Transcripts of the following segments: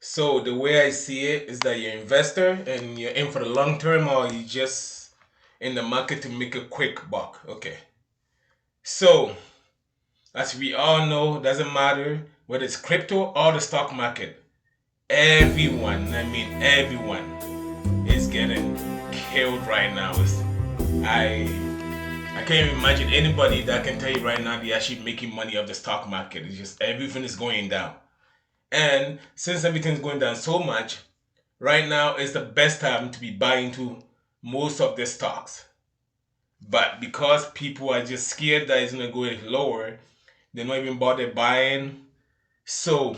So the way I see it is that you're an investor and you're in for the long term, or you just in the market to make a quick buck. Okay. So as we all know, doesn't matter whether it's crypto or the stock market. Everyone, I mean everyone, is getting killed right now. I can't even imagine anybody that can tell you right now they're actually making money off the stock market. It's just everything is going down. And since everything's going down so much, right now is the best time to be buying into most of the stocks. But because people are just scared that it's gonna go lower, they're not even bother buying. So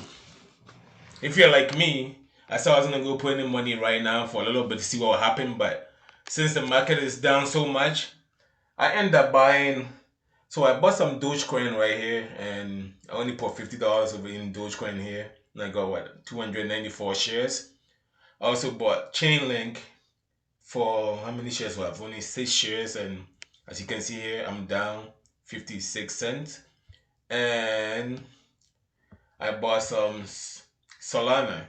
if you're like me, I said I was gonna go put in money right now for a little bit to see what will happen. But since the market is down so much, I end up buying. So I bought some Dogecoin right here, and I only put $50 over in Dogecoin here, and I got what 294 shares. I also bought Chainlink for how many shares? Well, I've only 6 shares, and as you can see here, I'm down 56 cents. And I bought some Solana,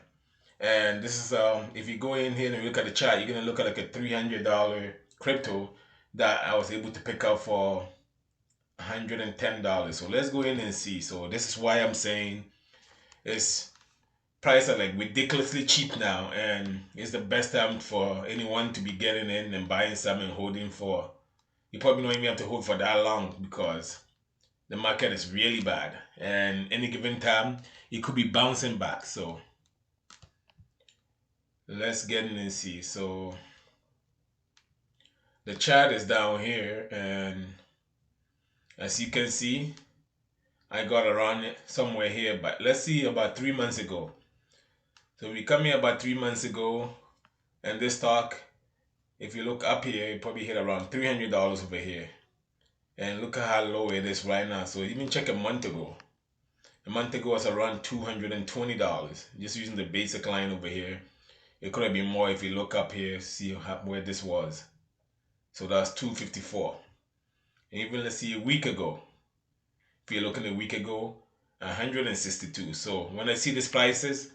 and this is if you go in here and look at the chart, you're gonna look at like a $300 crypto that I was able to pick up for $110. So let's go in and see. So this is why I'm saying it's prices are like ridiculously cheap now, and it's the best time for anyone to be getting in and buying some and holding for. You probably don't even have to hold for that long because the market is really bad, and any given time it could be bouncing back. So let's get in and see. So the chart is down here, and as you can see, I got around it somewhere here. But let's see about 3 months ago. So we come here about 3 months ago, and this stock, if you look up here, it probably hit around $300 over here. And look at how low it is right now. So even check a month ago. A month ago was around $220. Just using the basic line over here. It could have been more if you look up here, see where this was. So that's 254. And even let's see a week ago. If you're looking a week ago, 162. So when I see these prices,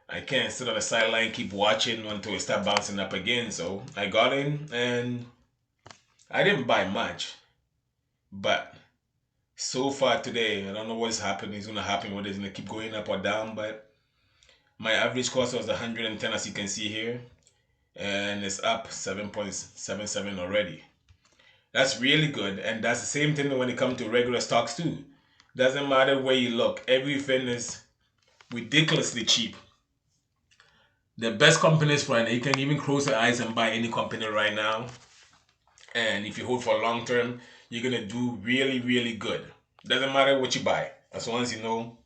I can't sit on the sideline, keep watching until it start bouncing up again. So I got in and I didn't buy much. But so far today, I don't know what's happening. It's going to happen, whether it's going to keep going up or down. But my average cost was 110, as you can see here. And it's up 7.77 already. That's really good. And that's the same thing when it comes to regular stocks too. Doesn't matter where you look. Everything is ridiculously cheap. The best companies right now, you can even close your eyes and buy any company right now. And if you hold for long term, you're going to do really, really good. Doesn't matter what you buy. As long as you know,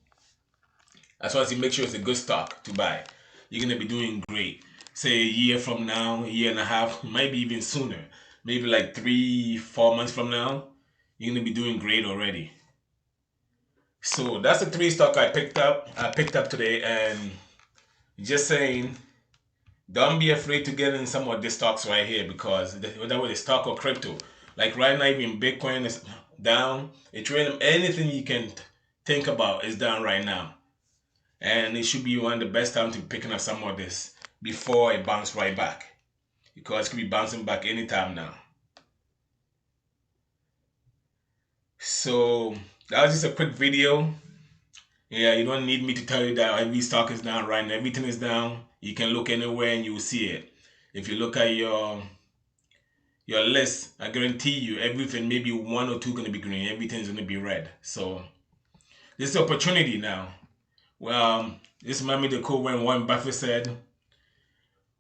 as long as you make sure it's a good stock to buy, you're going to be doing great. Say a year from now, a year and a half, maybe even sooner. Maybe like 3-4 months from now, you're going to be doing great already. So that's the 3 stock I picked up. Today, and just saying, don't be afraid to get in some of these stocks right here, because whether it's stock or crypto, like right now, even Bitcoin is down. Ethereum, anything you can think about is down right now, and it should be one of the best times to be picking up some of this before it bounces right back, because it could be bouncing back anytime now. So that was just a quick video. Yeah, you don't need me to tell you that every stock is down right now. Everything is down. You can look anywhere and you will see it. If you look at your list, I guarantee you everything, maybe 1 or 2 going to be green. Everything's going to be red. So this is the opportunity now. Well, this reminds me of the quote when Warren Buffett said,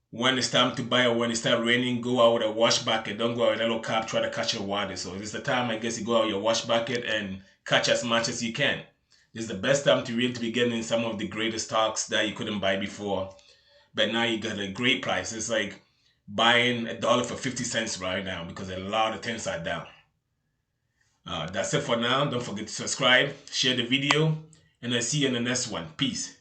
when it's time to buy or when it starts raining, go out with a wash bucket. Don't go out with a little cap, try to catch the water. So this is the time, I guess, you go out with your wash bucket and catch as much as you can. This is the best time to really be getting in some of the greatest stocks that you couldn't buy before. But now you got a great price. It's like buying $1 for 50 cents right now, because a lot of things are down. That's it for now. Don't forget to subscribe, share the video, and I'll see you in the next one. Peace.